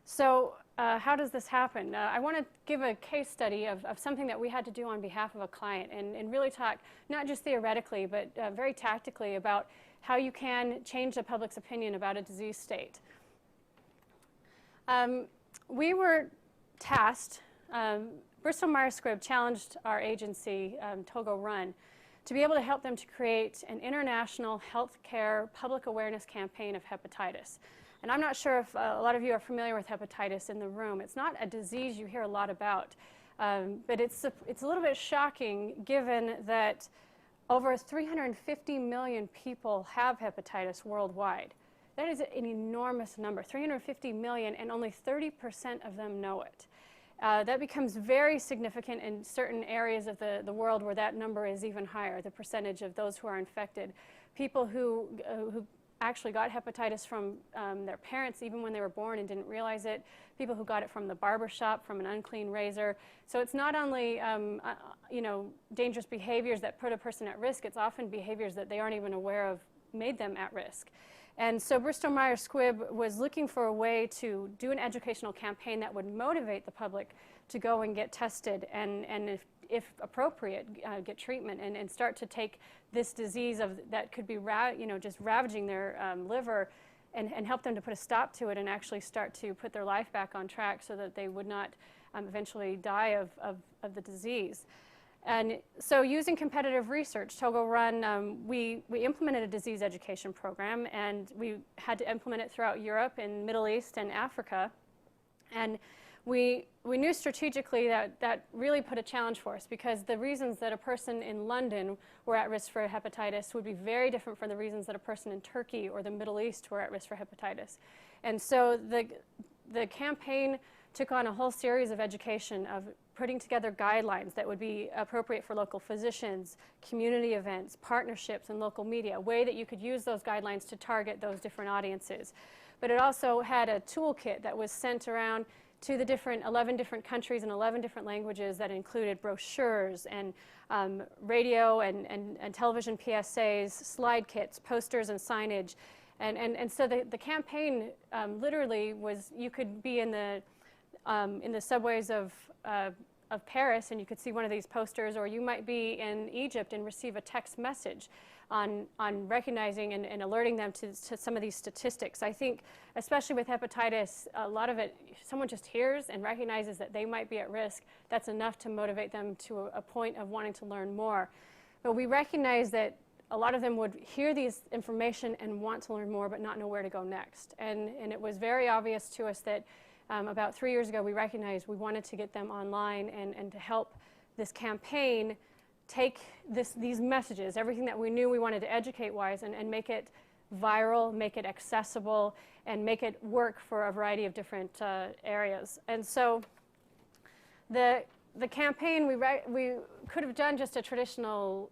So how does this happen? I want to give a case study of something that we had to do on behalf of a client and really talk not just theoretically but very tactically about how you can change the public's opinion about a disease state. We were tasked, Bristol Myers Squibb challenged our agency, Togo Run, to be able to help them to create an international healthcare public awareness campaign of hepatitis. And I'm not sure if a lot of you are familiar with hepatitis in the room. It's not a disease you hear a lot about, but it's a little bit shocking given that over 350 million people have hepatitis worldwide. That is an enormous number, 350 million, and only 30% of them know it. That becomes very significant in certain areas of the world where that number is even higher, the percentage of those who are infected. People who actually got hepatitis from their parents even when they were born and didn't realize it, people who got it from the barber shop, from an unclean razor. So it's not only dangerous behaviors that put a person at risk, it's often behaviors that they aren't even aware of made them at risk. And so Bristol Myers Squibb was looking for a way to do an educational campaign that would motivate the public to go and get tested and if appropriate, get treatment and start to take this disease that could be just ravaging their liver and help them to put a stop to it and actually start to put their life back on track so that they would not eventually die of the disease. And so using competitive research, Togo Run, we implemented a disease education program, and we had to implement it throughout Europe and Middle East and Africa. And we knew strategically that really put a challenge for us, because the reasons that a person in London were at risk for hepatitis would be very different from the reasons that a person in Turkey or the Middle East were at risk for hepatitis. And so the campaign took on a whole series of education of putting together guidelines that would be appropriate for local physicians, community events, partnerships, and local media, a way that you could use those guidelines to target those different audiences. But it also had a toolkit that was sent around to the 11 different countries and 11 different languages that included brochures and radio and television PSAs, slide kits, posters, and signage. And so the campaign literally was, you could be in the subways of Paris and you could see one of these posters, or you might be in Egypt and receive a text message on recognizing and alerting them to some of these statistics. I think, especially with hepatitis, a lot of it, someone just hears and recognizes that they might be at risk. That's enough to motivate them to a point of wanting to learn more. But we recognize that a lot of them would hear these information and want to learn more but not know where to go next. And it was very obvious to us that about 3 years ago we recognized we wanted to get them online and to help this campaign take these messages, everything that we knew we wanted to educate-wise, and make it viral, make it accessible, and make it work for a variety of different areas. And so the campaign, we could have done just a traditional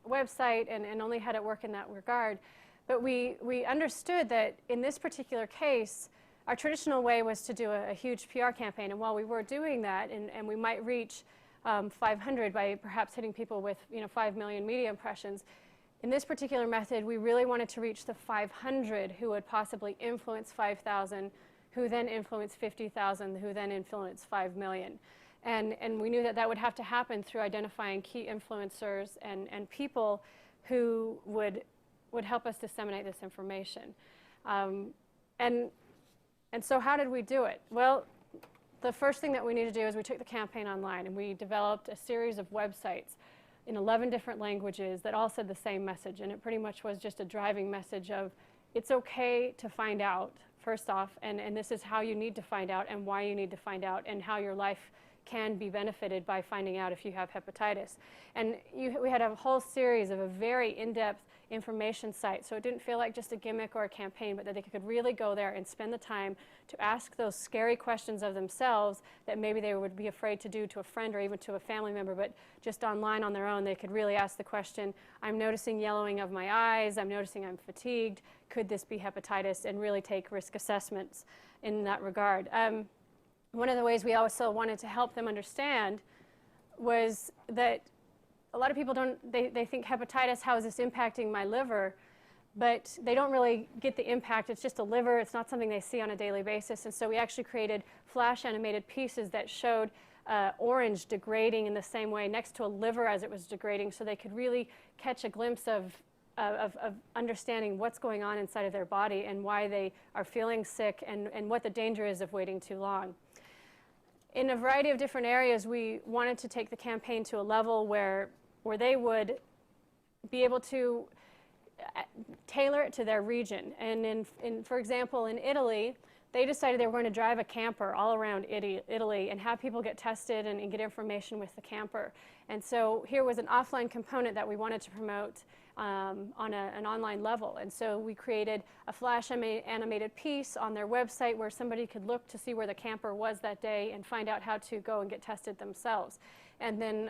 website and only had it work in that regard. But we understood that in this particular case, our traditional way was to do a huge PR campaign. And while we were doing that, and we might reach 500 by perhaps hitting people with 5 million media impressions, in this particular method, we really wanted to reach the 500 who would possibly influence 5,000, who then influence 50,000, who then influence 5 million. And we knew that would have to happen through identifying key influencers and people who would help us disseminate this information. And so how did we do it? Well, the first thing that we needed to do is we took the campaign online and we developed a series of websites in 11 different languages that all said the same message. And it pretty much was just a driving message of, it's okay to find out, first off, and this is how you need to find out and why you need to find out and how your life can be benefited by finding out if you have hepatitis. And we had a whole series of a very in-depth information site, so it didn't feel like just a gimmick or a campaign, but that they could really go there and spend the time to ask those scary questions of themselves that maybe they would be afraid to do to a friend or even to a family member, but just online on their own they could really ask the question, I'm noticing yellowing of my eyes, I'm noticing I'm fatigued, could this be hepatitis, and really take risk assessments in that regard. One of the ways we also wanted to help them understand was that a lot of people they think hepatitis, how is this impacting my liver? but they don't really get the impact. It's just a liver. It's not something they see on a daily basis. And so we actually created flash animated pieces that showed orange degrading in the same way next to a liver as it was degrading, so they could really catch a glimpse of understanding what's going on inside of their body and why they are feeling sick, and what the danger is of waiting too long. In a variety of different areas, we wanted to take the campaign to a level where they would be able to tailor it to their region. And for example, in Italy, they decided they were going to drive a camper all around Italy and have people get tested and get information with the camper. And so here was an offline component that we wanted to promote on an online level. And so we created a flash animated piece on their website where somebody could look to see where the camper was that day and find out how to go and get tested themselves. And then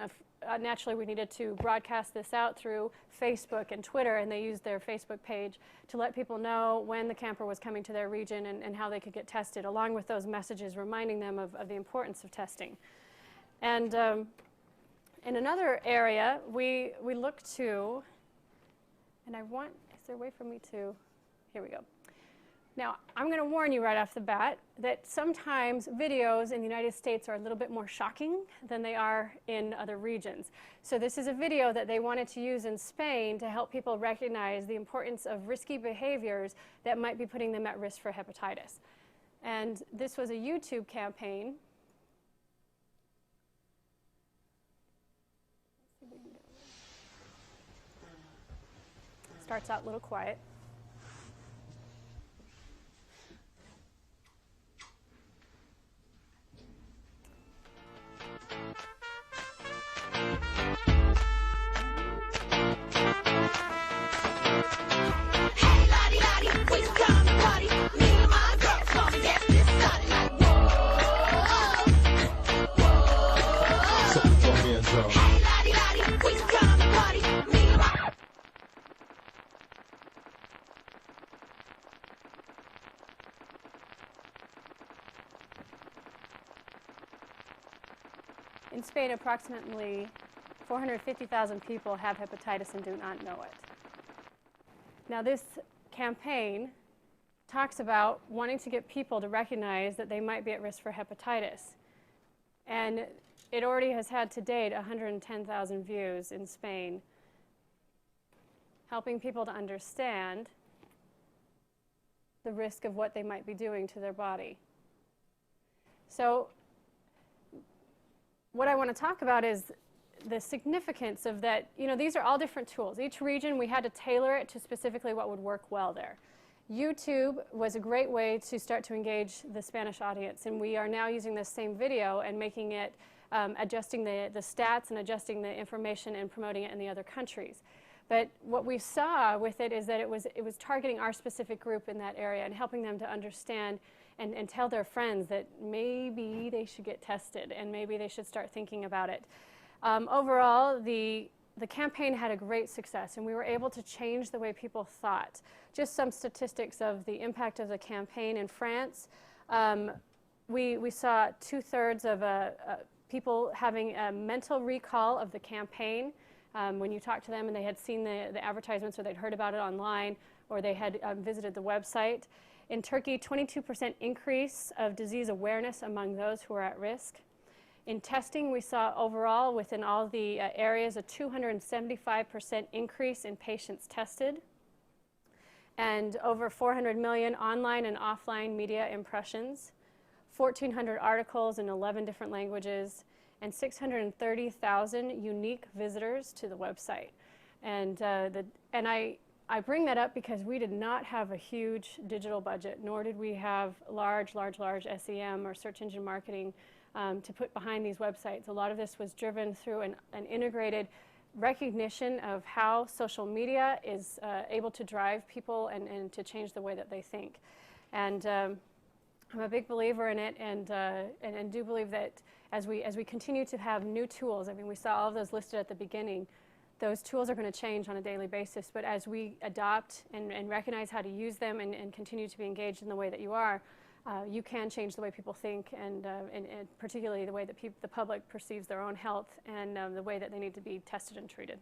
naturally we needed to broadcast this out through Facebook and Twitter, and they used their Facebook page to let people know when the camper was coming to their region and how they could get tested, along with those messages reminding them of the importance of testing. And in another area, we look to, and is there a way for me to, here we go. Now, I'm going to warn you right off the bat that sometimes videos in the United States are a little bit more shocking than they are in other regions. So this is a video that they wanted to use in Spain to help people recognize the importance of risky behaviors that might be putting them at risk for hepatitis. And this was a YouTube campaign. Starts out a little quiet. In Spain, approximately 450,000 people have hepatitis and do not know it. Now, this campaign talks about wanting to get people to recognize that they might be at risk for hepatitis. And it already has had to date 110,000 views in Spain, helping people to understand the risk of what they might be doing to their body. So what I want to talk about is the significance of that. You know, these are all different tools. Each region, we had to tailor it to specifically what would work well there. YouTube was a great way to start to engage the Spanish audience, and we are now using this same video and making it, adjusting the stats and adjusting the information and promoting it in the other countries. But what we saw with it is that it was targeting our specific group in that area and helping them to understand and tell their friends that maybe they should get tested and maybe they should start thinking about it. Overall, the campaign had a great success, and we were able to change the way people thought. Just some statistics of the impact of the campaign in France. We saw 2/3 of people having a mental recall of the campaign when you talked to them and they had seen the advertisements, or they'd heard about it online, or they had visited the website. In Turkey, 22% increase of disease awareness among those who are at risk. In testing, we saw overall within all the areas a 275% increase in patients tested, and over 400 million online and offline media impressions, 1,400 articles in 11 different languages, and 630,000 unique visitors to the website. And I bring that up because we did not have a huge digital budget, nor did we have large SEM or search engine marketing to put behind these websites. A lot of this was driven through an integrated recognition of how social media is able to drive people and to change the way that they think. And I'm a big believer in it, and do believe that as we continue to have new tools, I mean, we saw all of those listed at the beginning, those tools are going to change on a daily basis. But as we adopt and recognize how to use them and continue to be engaged in the way that you are, you can change the way people think, and particularly the way that the public perceives their own health and the way that they need to be tested and treated.